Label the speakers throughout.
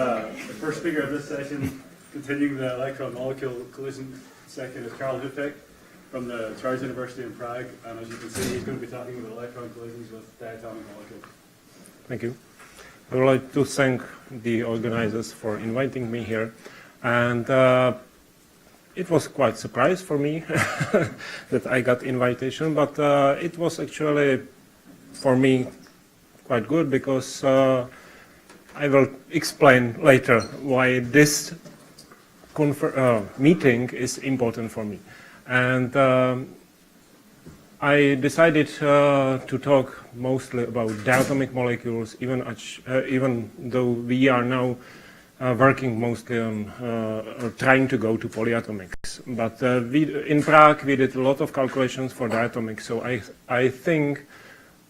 Speaker 1: The first speaker of this session, continuing the electron-molecule collision section, is Karel Houfek from the Charles University in Prague. And as you can see, he's going to be talking about electron collisions with diatomic molecules.
Speaker 2: Thank you. I would like to thank the organizers for inviting me here. And it was quite a surprise for me that I got invitation, but it was actually, for me, quite good because I will explain later why this meeting is important for me. And I decided to talk mostly about diatomic molecules, even though we are now working mostly on or trying to go to polyatomics. But in Prague we did a lot of calculations for diatomics, so I think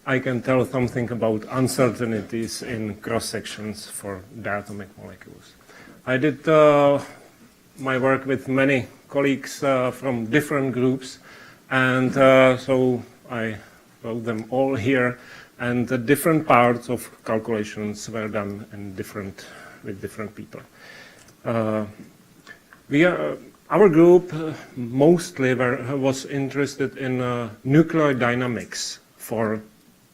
Speaker 2: I can tell something about uncertainties in cross-sections for diatomic molecules. I did my work with many colleagues from different groups, and so I wrote them all here, and the different parts of calculations were done in with different people. Our group mostly was interested in nuclear dynamics for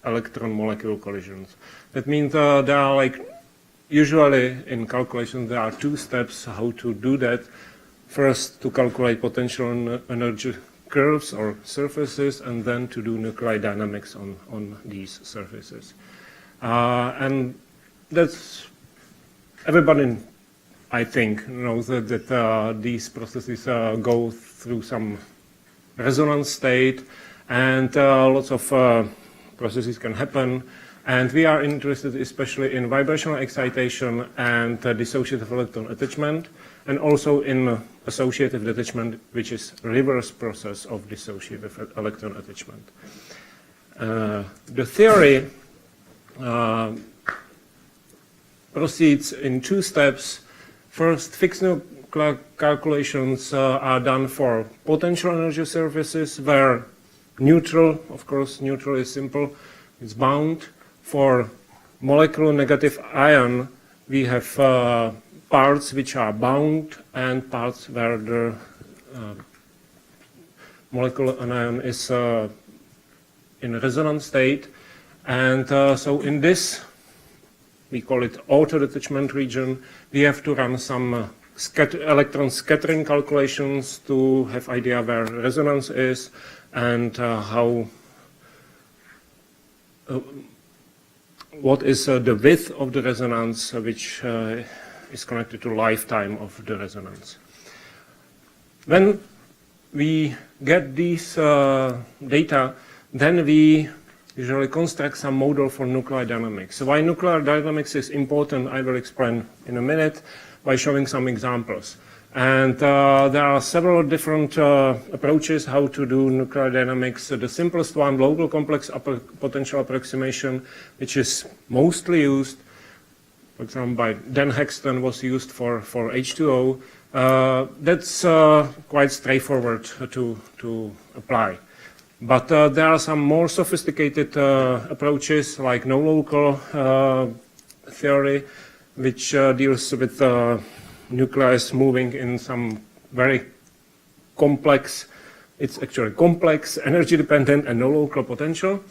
Speaker 2: electron-molecule collisions. That means there are usually in calculations there are two steps how to do that. First, to calculate potential energy curves or surfaces, and then to do nuclear dynamics on these surfaces. And that's everybody, I think, knows that these processes go through some resonance state, and lots of processes can happen. And we are interested especially in vibrational excitation and dissociative electron attachment, and also in associative detachment, which is reverse process of dissociative electron attachment. The theory proceeds in two steps. First, fixed nuclear calculations are done for potential energy surfaces where neutral, of course, neutral is simple, it's bound. For molecular negative ion, we have parts which are bound and parts where the molecular anion is in resonance state. And so in this, we call it auto-detachment region, we have to run some electron scattering calculations to have idea where resonance is and what is the width of the resonance, which is connected to lifetime of the resonance. When we get these data, then we usually construct some model for nuclear dynamics. So why nuclear dynamics is important, I will explain in a minute by showing some examples. And there are several different approaches how to do nuclear dynamics. The simplest one, local complex potential approximation, which is mostly used, for example, by Dan Hexton, was used for H2O. That's quite straightforward to apply. But there are some more sophisticated approaches like no-local theory, which deals with nucleus moving in some very complex, it's actually complex, energy-dependent and no-local potential.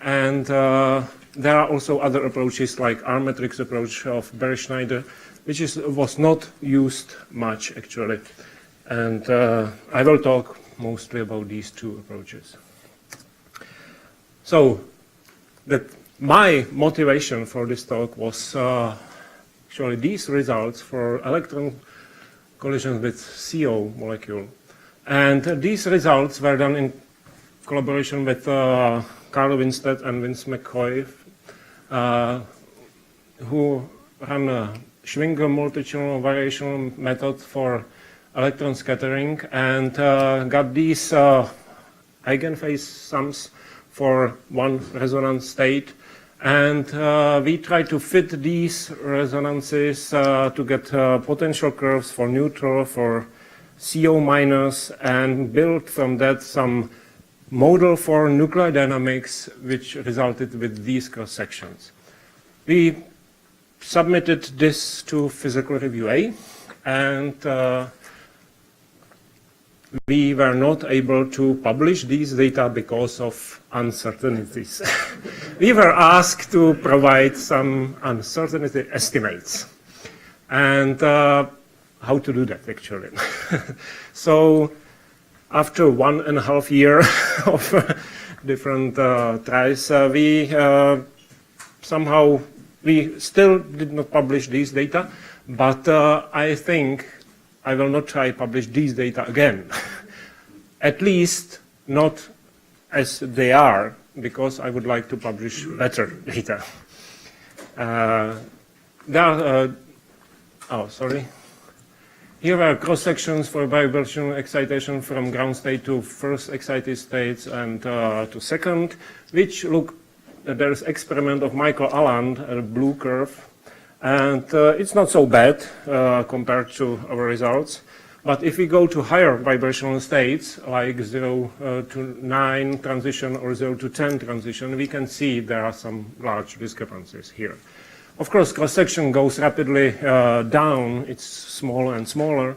Speaker 2: And there are also other approaches like R-matrix approach of Barry Schneider, which was not used much actually. And I will talk mostly about these two approaches. So that my motivation for this talk was actually these results for electron collisions with CO molecule. And these results were done in collaboration with Carl Winstead and Vince McCoy, who ran a Schwinger multi-channel variational method for electron scattering and got these eigenphase sums for one resonance state. And we try to fit these resonances to get potential curves for neutral, for CO minus, and build from that some model for nuclear dynamics, which resulted with these cross sections. We submitted this to Physical Review A, and we were not able to publish these data because of uncertainties. We were asked to provide some uncertainty estimates, and how to do that actually. So after 1.5 years of different tries, we still did not publish these data, but I think I will not try to publish these data again. At least not as they are, because I would like to publish better data. Here are cross-sections for vibrational excitation from ground state to first excited states and to second, which look, there's experiment of Michael Alland, a blue curve, and it's not so bad compared to our results. But if we go to higher vibrational states, like 0 to 9 transition or 0 to 10 transition, we can see there are some large discrepancies here. Of course, cross-section goes rapidly down, it's smaller and smaller,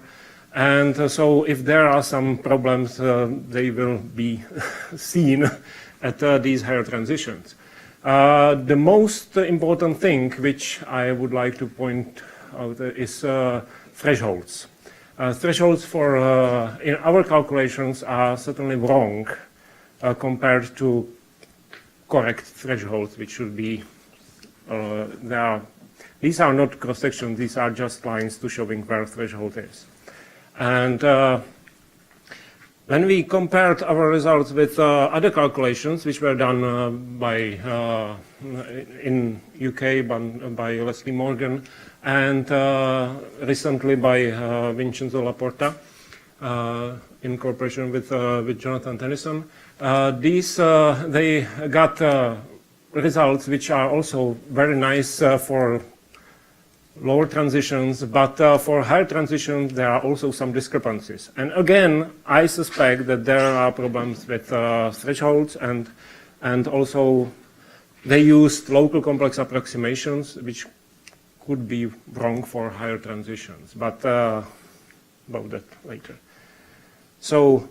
Speaker 2: and so if there are some problems, they will be seen at these higher transitions. The most important thing which I would like to point out is thresholds. Thresholds for in our calculations are certainly wrong compared to correct thresholds, which should be these are not cross-sections, these are just lines to showing where threshold is. And when we compared our results with other calculations, which were done in UK by Leslie Morgan and recently by Vincenzo Laporta in cooperation with Jonathan Tennyson, they got results which are also very nice for lower transitions, but for higher transitions there are also some discrepancies. And again, I suspect that there are problems with thresholds, and also they used local complex approximations, which could be wrong for higher transitions, but about that later. So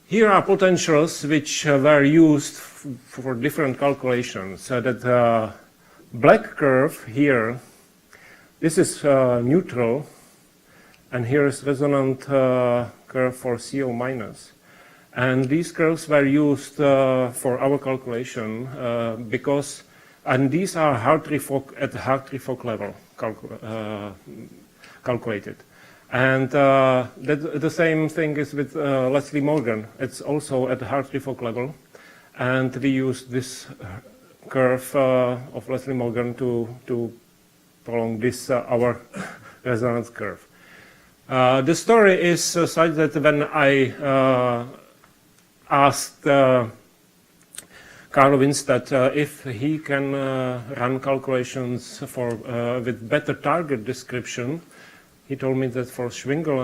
Speaker 2: here are potentials which were used for different calculations. That black curve here, this is neutral, and here is resonant curve for CO minus. And these curves were used for our calculation because, and these are at Hartree-Fock level calculated. And the same thing is with Leslie Morgan. It's also at the Hartree-Fock level, and we use this curve of Leslie Morgan to prolong this our resonance curve. The story is such that when I asked Karl Winstedt if he can run calculations for with better target description, he told me that for Schwinger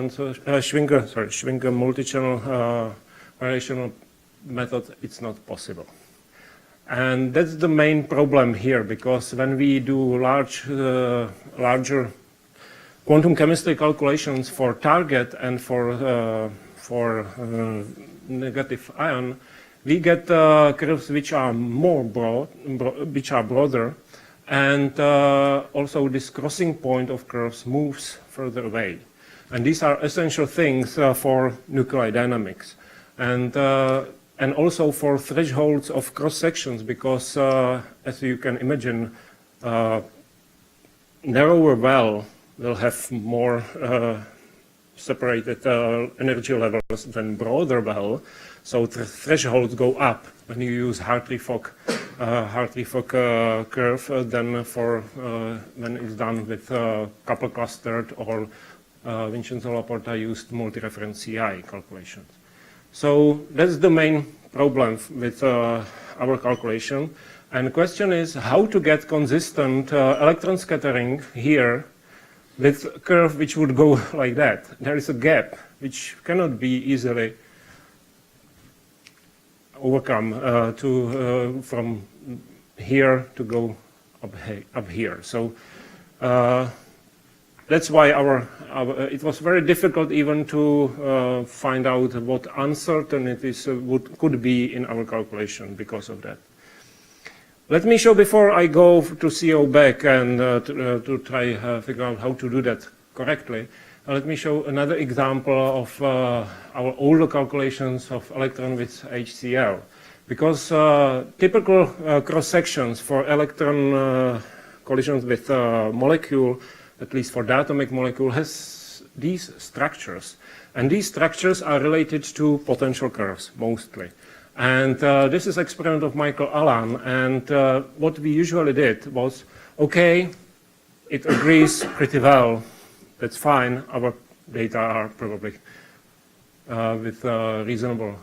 Speaker 2: multi-channel variational method, it's not possible. And that's the main problem here, because when we do larger quantum chemistry calculations for target and for negative ion, we get curves which are broader, and also this crossing point of curves moves further away. And these are essential things for nuclei dynamics. And also for thresholds of cross-sections, because as you can imagine, narrower well will have more separated energy levels than broader well, so the thresholds go up when you use Hartree-Fock curve than for when it's done with couple clustered or Vincenzo Laporta used multi-reference CI calculations. So that's the main problem with our calculation. And the question is how to get consistent electron scattering here with a curve which would go like that. There is a gap which cannot be easily overcome from here to go up here. So that's why it was very difficult even to find out what uncertainties could be in our calculation because of that. Let me show, before I go to CO back and to try figure out how to do that correctly, let me show another example of our older calculations of electron with HCl. Because typical cross-sections for electron collisions with molecule, at least for diatomic molecule, has these structures. And these structures are related to potential curves, mostly. And this is experiment of Michael Allan. And what we usually did was, okay, it agrees pretty well. That's fine. Our data are probably with reasonable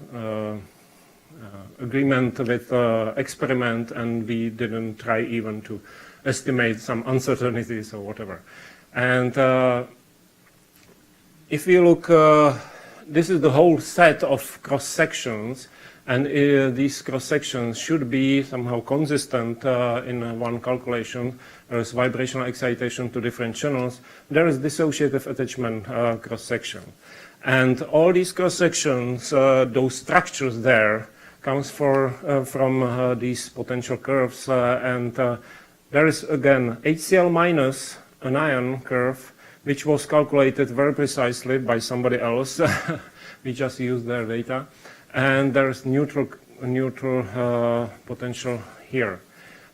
Speaker 2: agreement with experiment, and we didn't try even to estimate some uncertainties or whatever. And if you look, this is the whole set of cross-sections, and these cross-sections should be somehow consistent in one calculation. There is vibrational excitation to different channels. There is dissociative attachment cross-section. And all these cross-sections, those structures there, comes from these potential curves. And there is, again, HCl minus anion curve, which was calculated very precisely by somebody else. We just used their data. And there's neutral potential here.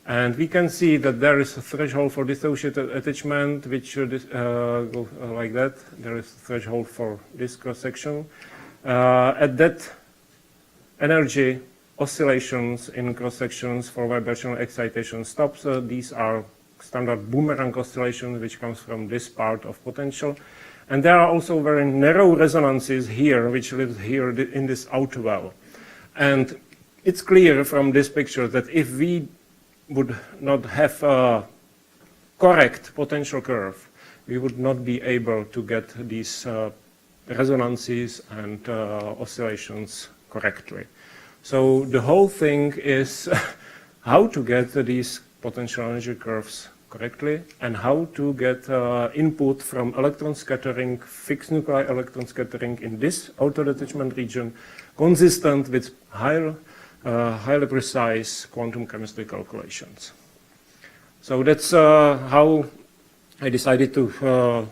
Speaker 2: And we can see that there is a threshold for dissociative attachment, which should go like that. There is a threshold for this cross-section. At that energy, oscillations in cross-sections for vibrational excitation stops. These are standard boomerang oscillations, which comes from this part of potential. And there are also very narrow resonances here, which live here in this outer well. And it's clear from this picture that if we would not have a correct potential curve, we would not be able to get these resonances and oscillations correctly. So the whole thing is how to get these potential energy curves correctly, and how to get input from electron scattering, fixed nuclei electron scattering in this outer detachment region, consistent with highly precise quantum chemistry calculations. So that's how I decided to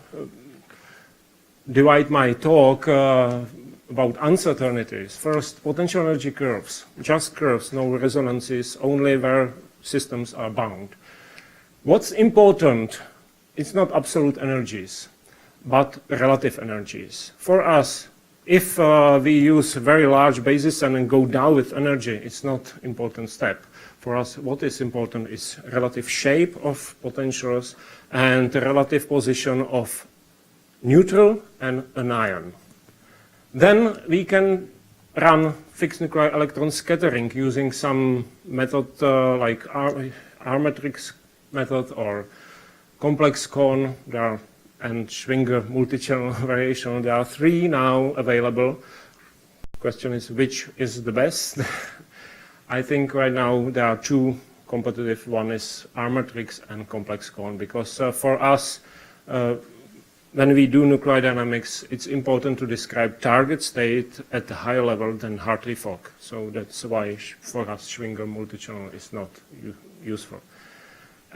Speaker 2: divide my talk about uncertainties. First, potential energy curves, just curves, no resonances, only where systems are bound. What's important, it's not absolute energies, but relative energies. For us, if we use very large basis and then go down with energy, it's not important step. For us, what is important is relative shape of potentials and the relative position of neutral and anion. Then we can run fixed nuclei electron scattering using some method like R matrix method or complex cone, and Schwinger multi-channel variation. There are 3 now available. Question is, which is the best? I think right now there are 2 competitive. One is R matrix and complex cone, because for us, when we do nuclear dynamics, it's important to describe target state at a higher level than Hartree-Fock. So that's why for us Schwinger multi-channel is not useful.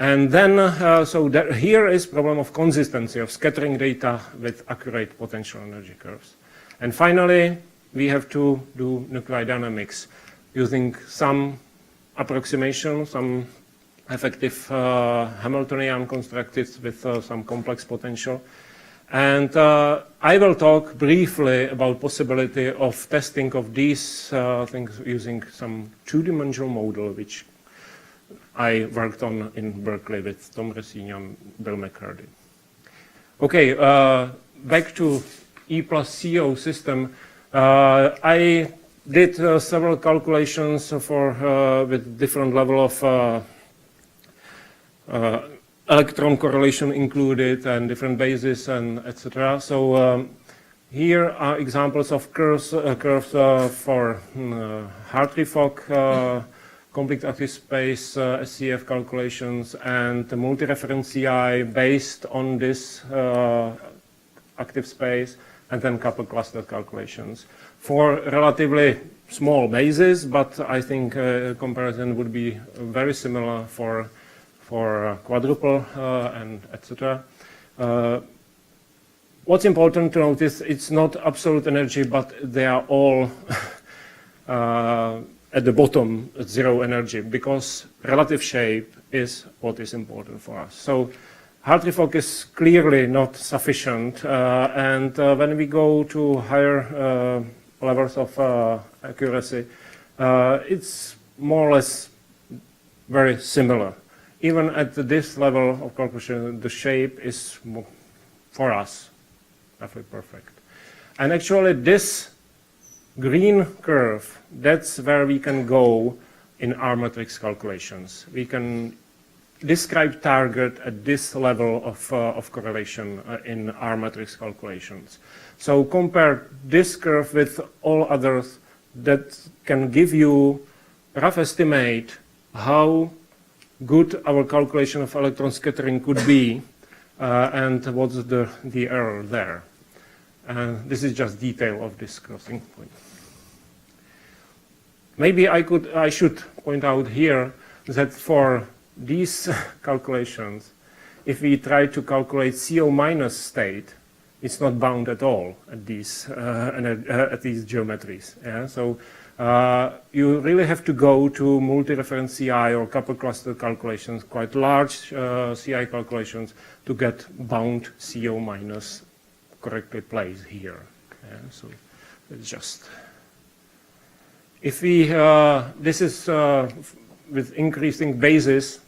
Speaker 2: And then, here is problem of consistency of scattering data with accurate potential energy curves. And finally, we have to do nuclear dynamics using some approximation, some effective Hamiltonian constructed with some complex potential. And I will talk briefly about possibility of testing of these things using some 2-dimensional model, which I worked on in Berkeley with Tom Resini and Bill McCurdy. Okay, back to E plus CO system. I did several calculations for with different level of electron correlation included and different bases and etc. So here are examples of curves for Hartree-Fock complete active space SCF calculations and the multi-reference CI based on this active space, and then couple cluster calculations for relatively small bases, but I think comparison would be very similar for quadruple and etc. What's important to notice, it's not absolute energy, but they are all at the bottom at zero energy, because relative shape is what is important for us. So Hartree-Fock is clearly not sufficient, and when we go to higher levels of accuracy, it's more or less very similar. Even at this level of calculation, the shape is, for us, roughly perfect. And actually this green curve, that's where we can go in R matrix calculations. We can describe target at this level of correlation in R matrix calculations. So compare this curve with all others, that can give you a rough estimate how good our calculation of electron scattering could be, and what's the error there. And this is just detail of this crossing point. Maybe I should point out here that for these calculations, if we try to calculate CO minus state, it's not bound at all at these geometries. Yeah? So you really have to go to multi-reference CI or couple cluster calculations, quite large CI calculations, to get bound CO minus correctly placed here. Yeah? So it's just. If we, this is with increasing basis,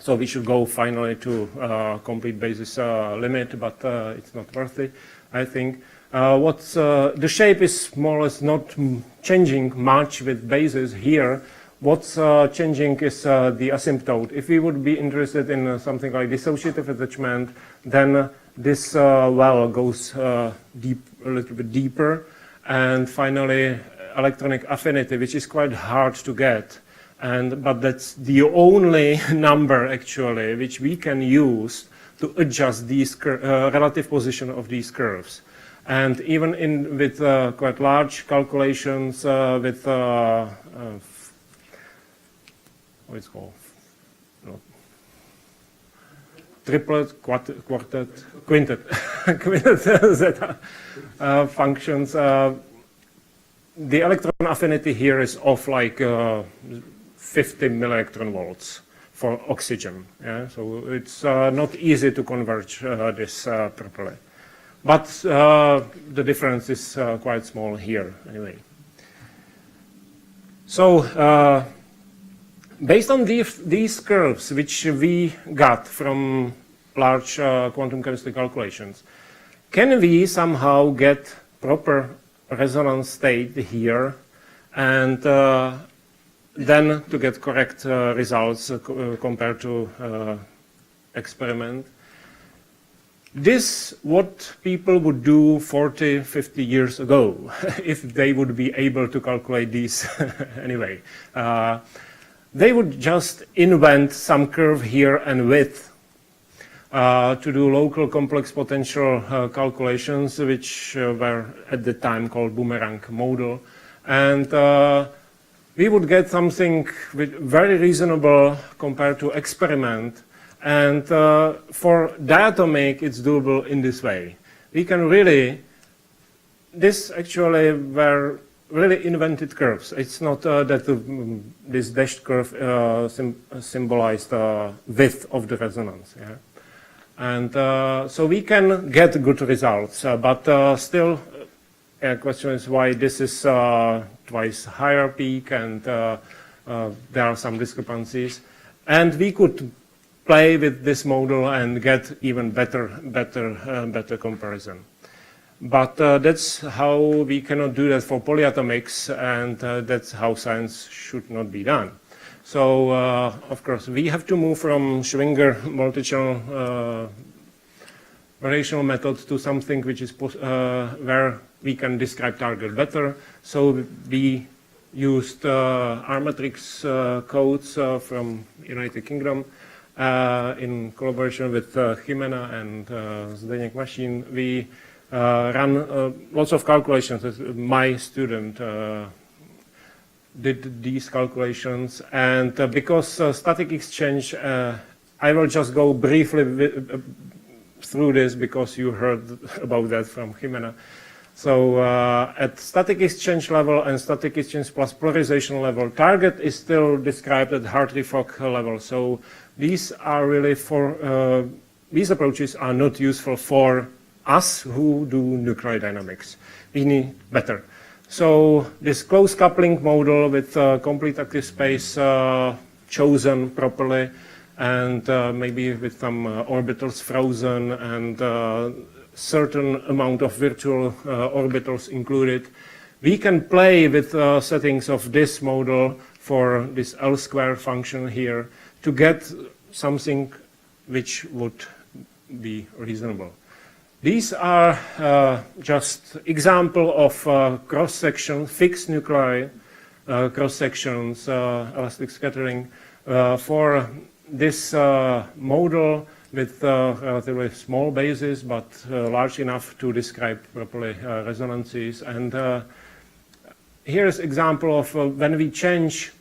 Speaker 2: so we should go finally to complete basis limit, but it's not worth it, I think. The shape is more or less not changing much with basis here. What's changing is the asymptote. If we would be interested in something like dissociative attachment, then this well goes a little bit deeper. And finally, electronic affinity, which is quite hard to get. But that's the only number actually which we can use to adjust these relative position of these curves. And even with quite large calculations with what it's called, triplet, quartet, quintet, quintet zeta functions. The electron affinity here is of like 50 milli-electron volts for oxygen. Yeah? So it's not easy to converge this properly. But the difference is quite small here anyway. So based on these curves which we got from large quantum chemistry calculations, can we somehow get proper resonance state here, and then to get correct results compared to experiment? This what people would do 40, 50 years ago if they would be able to calculate these anyway. They would just invent some curve here and width to do local complex potential calculations, which were at the time called boomerang model. And we would get something very reasonable compared to experiment. And for diatomic, it's doable in this way. We can really, this actually were really invented curves. It's not that this dashed curve symbolized width of the resonance. Yeah? And so we can get good results, but still, the question is why this is twice higher peak, and there are some discrepancies. And we could play with this model and get even better comparison. But that's how we cannot do that for polyatomics, and that's how science should not be done. So, of course, we have to move from Schwinger multi-channel variational method to something which is where we can describe target better. So we used Armatrix codes from United Kingdom. In collaboration with Jimena and Zdeněk Machine, we ran lots of calculations. My student did these calculations, and because static exchange, I will just go briefly through this because you heard about that from Jimena. So at static exchange level and static exchange plus polarization level, target is still described at Hartree-Fock level. So these are really for, these approaches are not useful for us who do nuclear dynamics. We need better. So this close coupling model with complete active space chosen properly, and maybe with some orbitals frozen and certain amount of virtual orbitals included. We can play with settings of this model for this L² function here to get something which would be reasonable. These are just example of cross-section, fixed nuclei cross-sections, elastic scattering for this model with relatively small bases, but large enough to describe properly resonances. And here's example of when we change,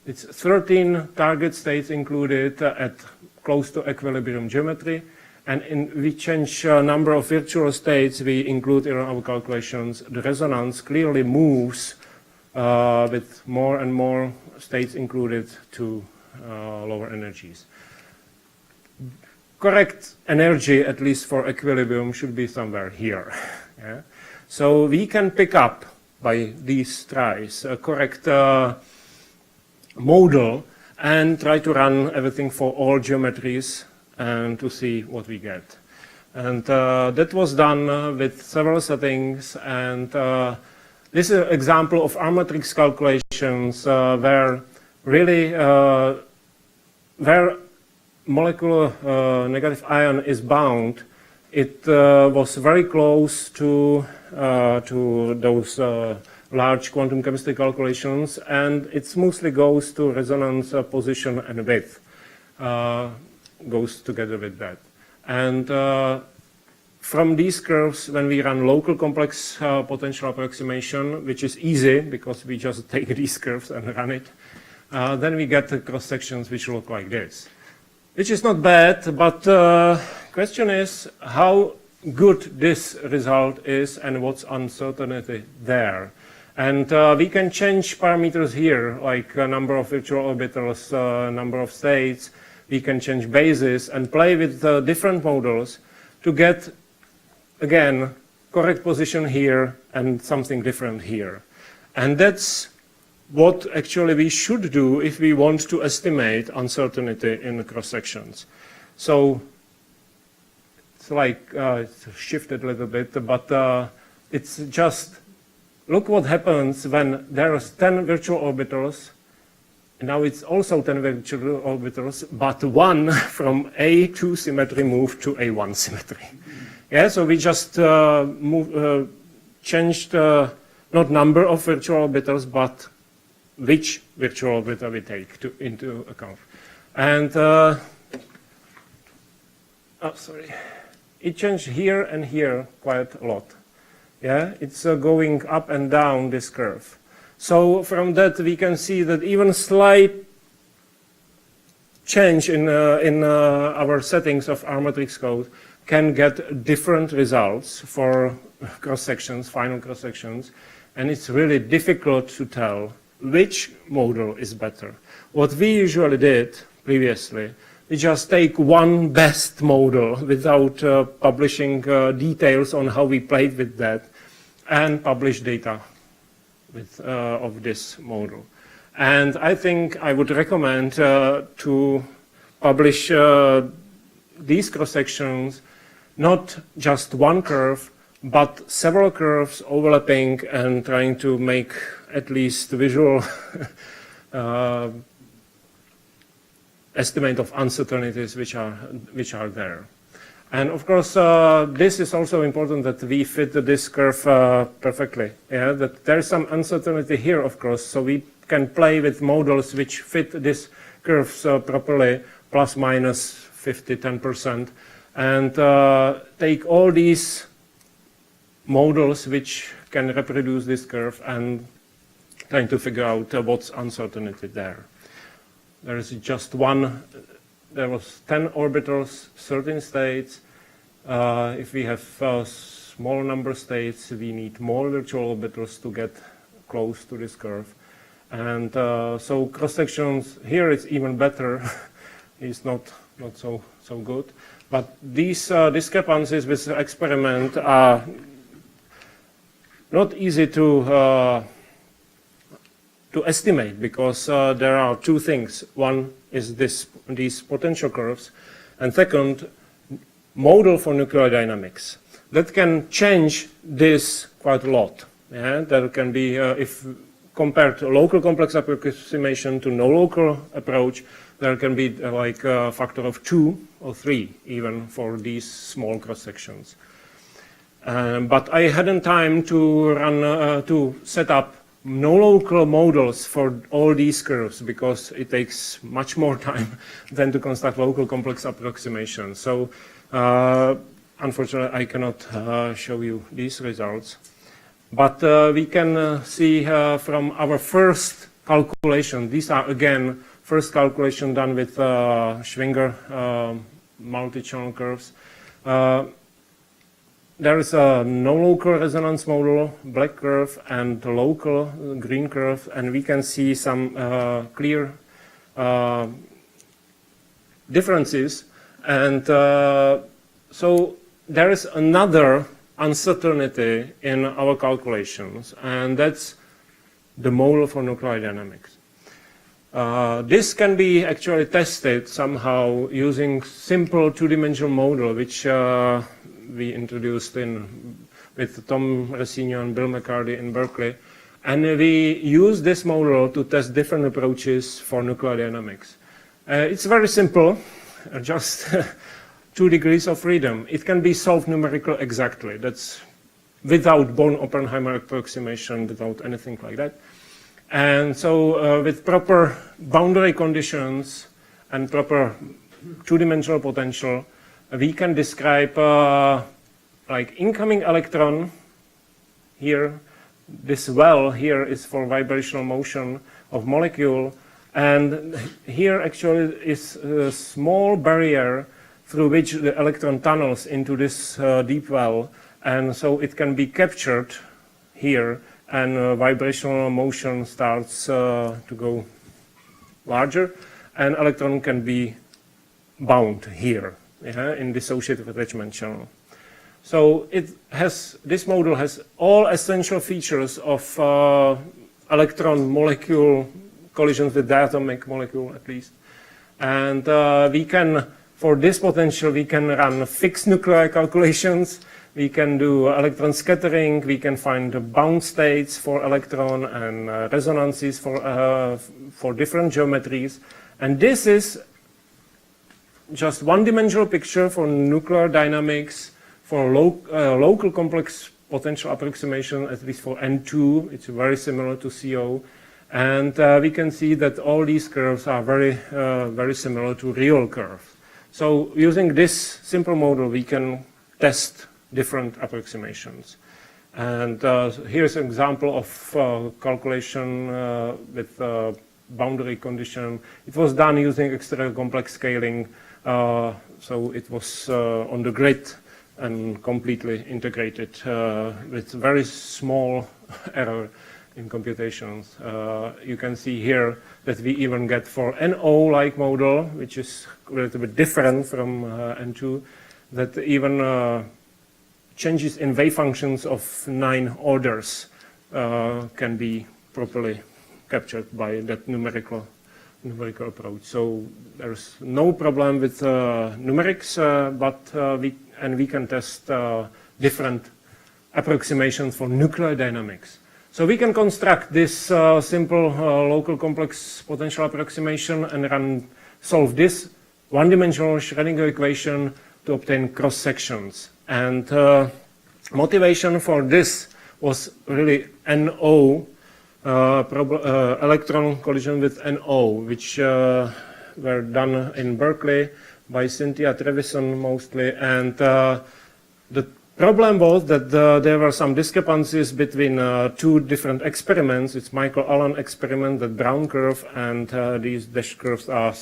Speaker 2: it's 13 target states included at close to equilibrium geometry. And we change number of virtual states we include in our calculations. The resonance clearly moves with more and more states included to lower energies. Correct energy, at least for equilibrium, should be somewhere here. Yeah? So we can pick up by these tries a correct model and try to run everything for all geometries and to see what we get. And that was done with several settings, and this is an example of Armatrix calculations where really where molecular negative ion is bound, it was very close to those large quantum chemistry calculations, and it smoothly goes to resonance position and width, goes together with that. And from these curves, when we run local complex potential approximation, which is easy because we just take these curves and run it, then we get the cross sections which look like this. Which is not bad, but the question is how good this result is and what's uncertainty there. And we can change parameters here, like number of virtual orbitals, number of states. We can change bases and play with different models to get, again, correct position here and something different here. And that's what actually we should do if we want to estimate uncertainty in the cross-sections. So it's like, it's shifted a little bit, but it's just, look what happens when there's 10 virtual orbitals. Now it's also 10 virtual orbitals, but one from A2 symmetry moved to A1 symmetry. Yeah, so we just changed not number of virtual orbitals, but which virtual orbital we take into account. And, it changed here and here quite a lot. Yeah, it's going up and down this curve. So from that we can see that even slight change in our settings of Armatrix code can get different results for cross-sections, final cross-sections, and it's really difficult to tell which model is better. What we usually did previously, we just take one best model without publishing details on how we played with that and publish data with, of this model. And I think I would recommend to publish these cross-sections, not just one curve, but several curves overlapping and trying to make at least visual estimate of uncertainties which are there. And of course, this is also important that we fit this curve perfectly. Yeah, that there is some uncertainty here, of course, so we can play with models which fit this curves properly, plus minus 50, 10%, and take all these models which can reproduce this curve and trying to figure out what's uncertainty there. There is just one. There was 10 orbitals, 13 states. If we have small number of states, we need more virtual orbitals to get close to this curve. And so cross sections here is even better. It's not so good. But these discrepancies with the experiment are not easy to estimate, because there are two things. One is these potential curves, and second, model for nuclear dynamics. That can change this quite a lot. Yeah? There can be, if compared to local complex approximation to no local approach, there can be like a factor of 2 or 3 even for these small cross sections. But I hadn't time to run to set up no local models for all these curves, because it takes much more time than to construct local complex approximations. So unfortunately, I cannot show you these results. But we can see from our first calculation, these are again first calculation done with Schwinger multi-channel curves. There is a no local resonance model, black curve, and a local green curve, and we can see some clear differences. And so there is another uncertainty in our calculations, and that's the model for nuclear dynamics. This can be actually tested somehow using simple two-dimensional model, which we introduced with Tom Ressigno and Bill McCarty in Berkeley. And we use this model to test different approaches for nuclear dynamics. It's very simple, just 2 degrees of freedom. It can be solved numerically exactly. That's without Born-Oppenheimer approximation, without anything like that. And so with proper boundary conditions and proper two-dimensional potential, we can describe like incoming electron here. This well here is for vibrational motion of molecule, and here actually is a small barrier through which the electron tunnels into this deep well, and so it can be captured here, and vibrational motion starts to go larger, and electron can be bound here. In dissociative attachment channel. So this model has all essential features of electron molecule collisions with diatomic molecule at least. And we can, for this potential, we can run fixed nuclei calculations, we can do electron scattering, we can find the bound states for electron and resonances for different geometries. And this is just one-dimensional picture for nuclear dynamics, for local complex potential approximation, at least for N2. It's very similar to CO. And we can see that all these curves are very similar to real curves. So using this simple model, we can test different approximations. And here's an example of calculation with boundary condition. It was done using exterior complex scaling. So it was on the grid and completely integrated with very small error in computations. You can see here that we even get for NO-like model, which is a little bit different from N2, that even changes in wave functions of 9 orders can be properly captured by that numerical approach. So there's no problem with numerics, but we can test different approximations for nuclear dynamics. So we can construct this simple local complex potential approximation and solve this one-dimensional Schrödinger equation to obtain cross sections. And motivation for this was really NO, electron collision with NO, which were done in Berkeley by Cynthia Trevisan mostly. And the problem was that there were some discrepancies between two different experiments. It's Michael Allen experiment, the brown curve, and these dashed curves are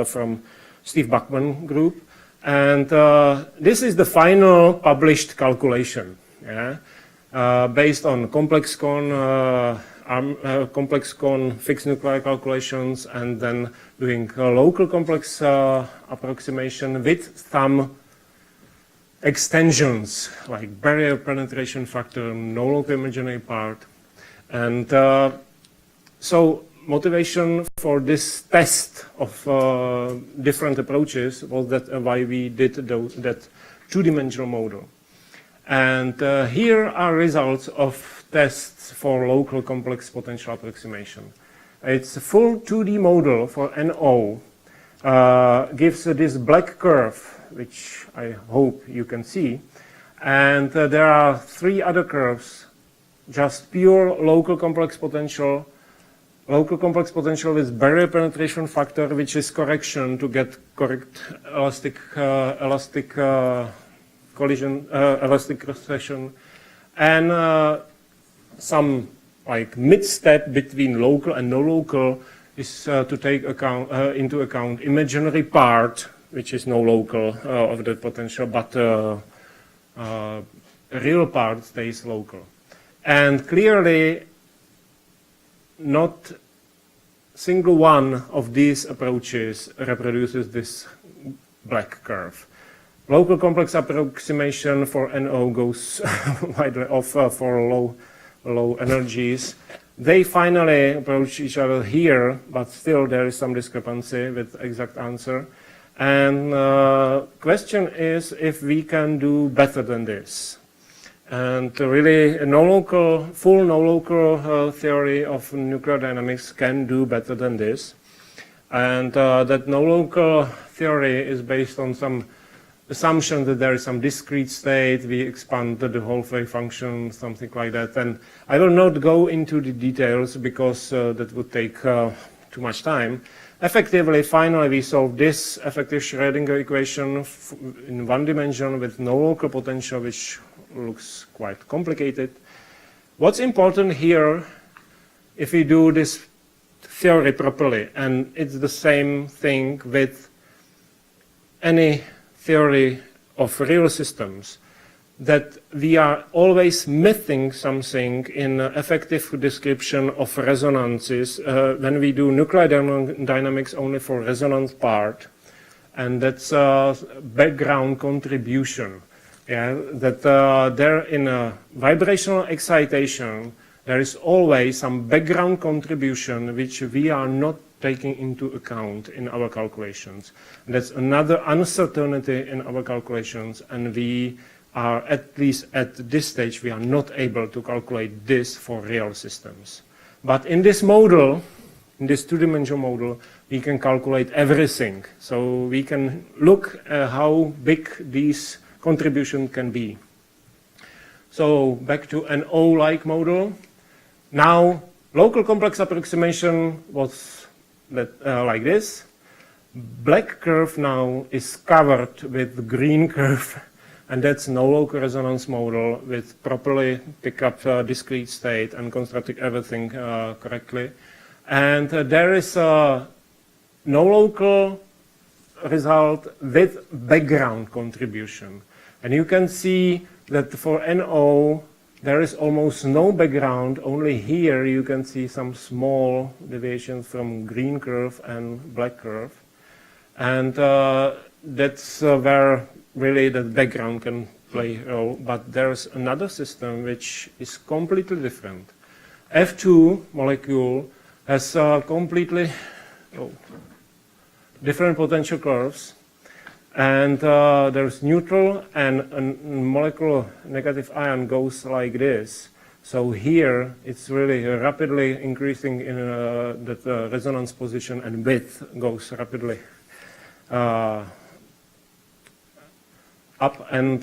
Speaker 2: from Steve Bachman group. And this is the final published calculation, yeah? Based on complex cone fixed nuclei calculations, and then doing local complex approximation with some extensions like barrier penetration factor, no local imaginary part. And so motivation for this test of different approaches was that why we did that two-dimensional model. And here are results of tests for local complex potential approximation. It's a full 2D model for NO, gives this black curve, which I hope you can see. And there are three other curves, just pure local complex potential with barrier penetration factor, which is correction to get correct elastic collision, elastic cross section, and some like mid-step between local and no local is to take into account imaginary part, which is no local of the potential, but real part stays local. And clearly, not single one of these approaches reproduces this black curve. Local complex approximation for NO goes widely off for low energies. They finally approach each other here, but still there is some discrepancy with exact answer. And question is if we can do better than this. And really, full no-local theory of nuclear dynamics can do better than this. And that no-local theory is based on some assumption that there is some discrete state. We expanded the whole wave function, something like that. And I will not go into the details because that would take too much time. Effectively, finally, we solved this effective Schrödinger equation in one dimension with no local potential, which looks quite complicated. What's important here, if we do this theory properly, and it's the same thing with any theory of real systems, that we are always missing something in effective description of resonances when we do nuclear dynamics only for resonance part, and that's background contribution. Yeah, that there in a vibrational excitation, there is always some background contribution which we are not taking into account in our calculations. And that's another uncertainty in our calculations, and we are, at least at this stage, we are not able to calculate this for real systems. But in this model, in this two-dimensional model, we can calculate everything. So we can look at how big these contribution can be. So back to an O-like model. Now, local complex approximation was like this. Black curve now is covered with green curve, and that's no local resonance model with properly pick up discrete state and constructing everything correctly. And there is a no local result with background contribution. And you can see that for NO, there is almost no background. Only here you can see some small deviations from green curve and black curve. And that's where really the background can play a role. But there's another system which is completely different. F2 molecule has completely different potential curves. And there's neutral, and a molecular negative ion goes like this. So here it's really rapidly increasing in that resonance position, and width goes rapidly up. And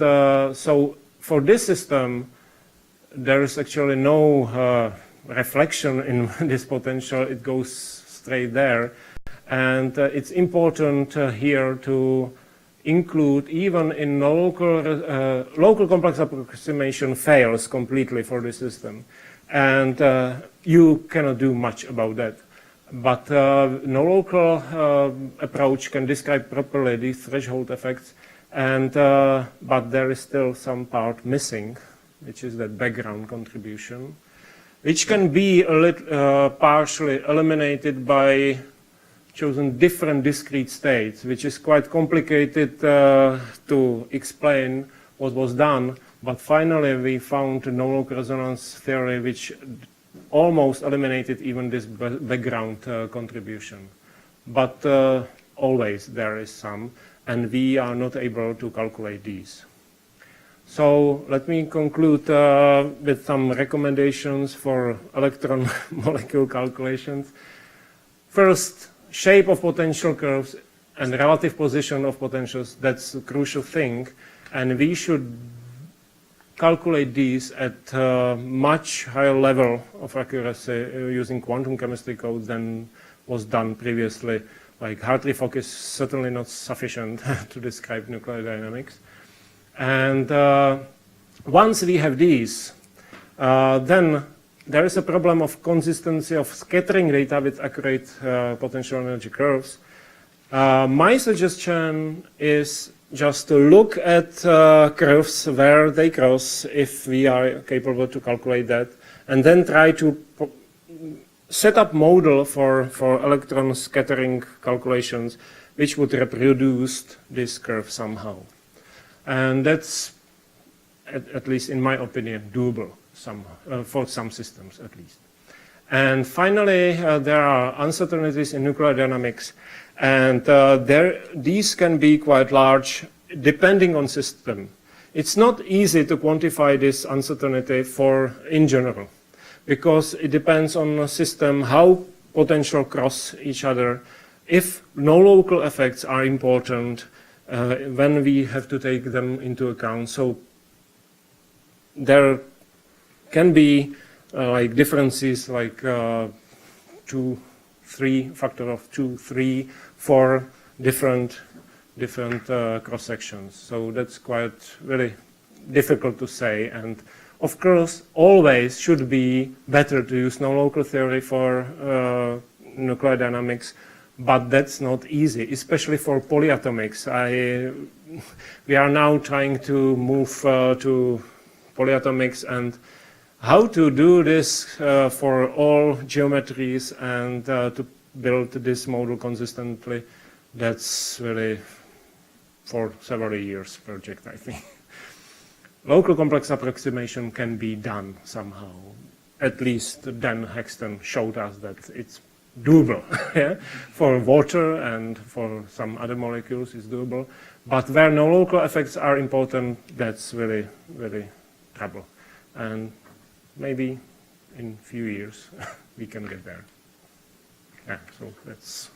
Speaker 2: so for this system, there is actually no reflection in this potential. It goes straight there. And it's important here to include, even in local complex approximation fails completely for the system. And you cannot do much about that. But no local approach can describe properly these threshold effects. And but there is still some part missing, which is that background contribution, which can be partially eliminated by choosing different discrete states, which is quite complicated to explain what was done. But finally, we found a no-local resonance theory which almost eliminated even this background contribution. But always there is some, and we are not able to calculate these. So let me conclude with some recommendations for electron molecule calculations. First, shape of potential curves and relative position of potentials, that's a crucial thing. And we should calculate these at a much higher level of accuracy using quantum chemistry code than was done previously. Like Hartree Fock is certainly not sufficient to describe nuclear dynamics. And once we have these, then there is a problem of consistency of scattering data with accurate potential energy curves. My suggestion is just to look at curves where they cross, if we are capable to calculate that, and then try to set up model for electron scattering calculations, which would reproduce this curve somehow. And that's, at least in my opinion, doable somehow, for some systems at least. And finally, there are uncertainties in nuclear dynamics, and these can be quite large depending on system. It's not easy to quantify this uncertainty in general, because it depends on the system, how potential cross each other, if no local effects are important, when we have to take them into account. So there can be like differences like factor of 2, 3 for different cross sections. So that's quite really difficult to say. And of course, always should be better to use no local theory for nuclear dynamics, but that's not easy, especially for polyatomics. We are now trying to move to polyatomics, and how to do this for all geometries and to build this model consistently, that's really for several years project, I think. Local complex approximation can be done somehow. At least Dan Hexton showed us that it's doable. Yeah? For water and for some other molecules it's doable. But where no local effects are important, that's really, really trouble. And maybe in a few years we can get there. Yeah, so that's